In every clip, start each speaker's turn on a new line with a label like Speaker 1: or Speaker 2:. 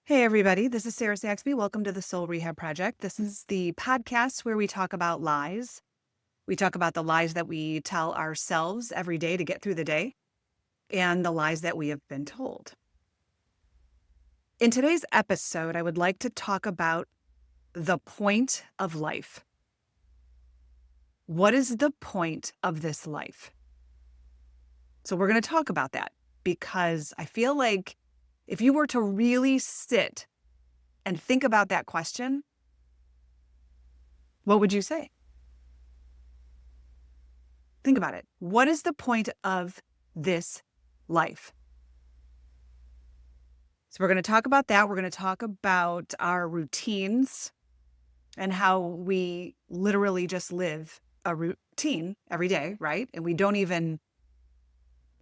Speaker 1: Hey, everybody. This is Sarah Saxby. Welcome to the Soul Rehab Project. This is the podcast where we talk about lies. We talk about the lies that we tell ourselves every day to get through the day and the lies that we have been told. In today's episode, I would like to talk about the point of life. What is the point of this life? So we're going to talk about that because I feel like if you were to really sit and think about that question, what would you say? Think about it. What is the point of this life? So we're going to talk about that. We're going to talk about our routines and how we literally just live a routine every day, right? And we don't even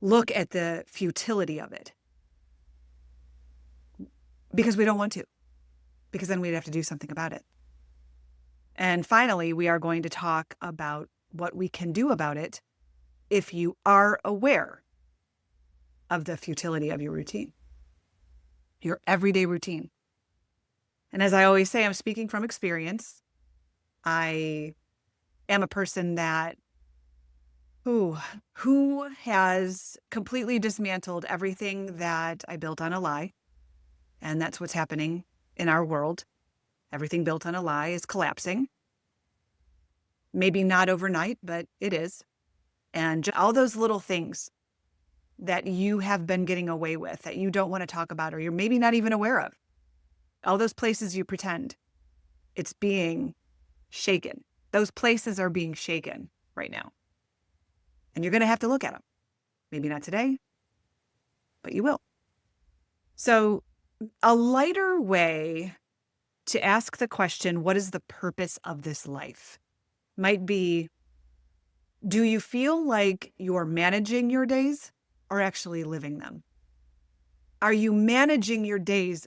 Speaker 1: look at the futility of it because we don't want to, because then we'd have to do something about it. And finally, we are going to talk about what we can do about it if you are aware of the futility of your routine, your everyday routine. And as I always say, I'm speaking from experience. I am a person that who has completely dismantled everything that I built on a lie. And that's what's happening in our world. Everything built on a lie is collapsing. Maybe not overnight, but it is. And all those little things that you have been getting away with that you don't want to talk about, or you're maybe not even aware of. All those places you pretend, it's being shaken. Those places are being shaken right now. And you're going to have to look at them. Maybe not today, but you will. So a lighter way to ask the question, what is the purpose of this life? Might be, do you feel like you're managing your days or actually living them? Are you managing your days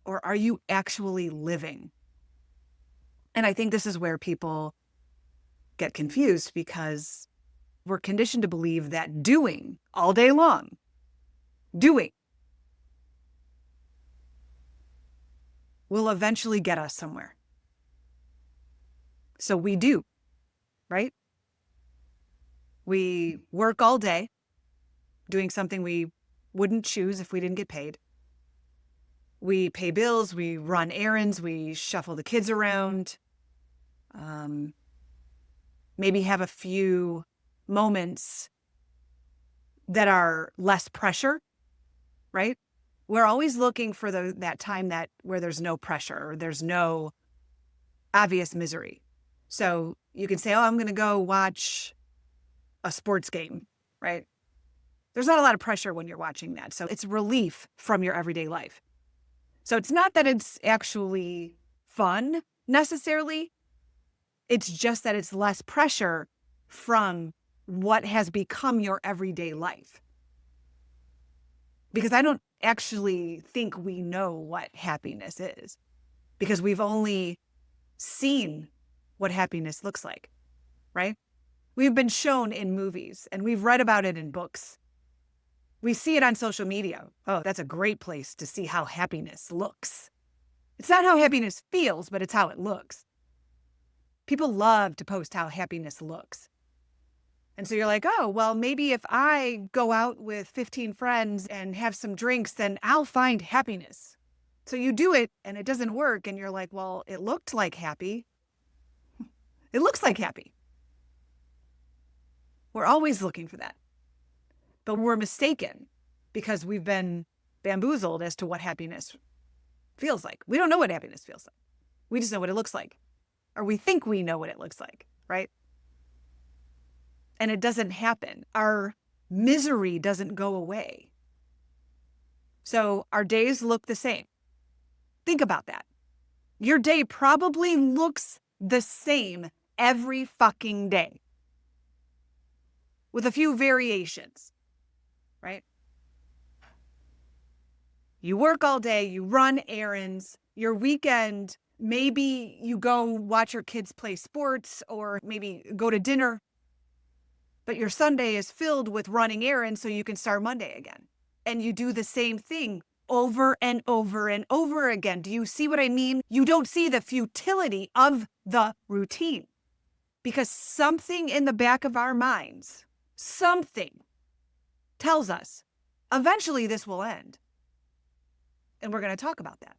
Speaker 1: or are you actually living? And I think this is where people get confused because we're conditioned to believe that doing all day long, doing will eventually get us somewhere. So we do, right? We work all day doing something we wouldn't choose if we didn't get paid. We pay bills, we run errands, we shuffle the kids around, maybe have a few moments that are less pressure, right? We're always looking for that time where there's no pressure or there's no obvious misery. So you can say, oh, I'm going to go watch a sports game, right? There's not a lot of pressure when you're watching that. So it's relief from your everyday life. So it's not that it's actually fun necessarily. It's just that it's less pressure from what has become your everyday life. Because I don't actually think we know what happiness is because we've only seen what happiness looks like, right? We've been shown in movies and we've read about it in books. We see it on social media. Oh, that's a great place to see how happiness looks. It's not how happiness feels, but it's how it looks. People love to post how happiness looks. And so you're like, oh, well, maybe if I go out with 15 friends and have some drinks, then I'll find happiness. So you do it and it doesn't work. And you're like, well, it looked like happy. It looks like happy. We're always looking for that. But we're mistaken because we've been bamboozled as to what happiness feels like. We don't know what happiness feels like. We just know what it looks like. Or we think we know what it looks like, right? And it doesn't happen. Our misery doesn't go away. So our days look the same. Think about that. Your day probably looks the same every fucking day with a few variations, right? You work all day, you run errands, your weekend, maybe you go watch your kids play sports or maybe go to dinner. But your Sunday is filled with running errands so you can start Monday again. And you do the same thing over and over and over again. Do you see what I mean? You don't see the futility of the routine because something in the back of our minds, something tells us eventually this will end. And we're going to talk about that.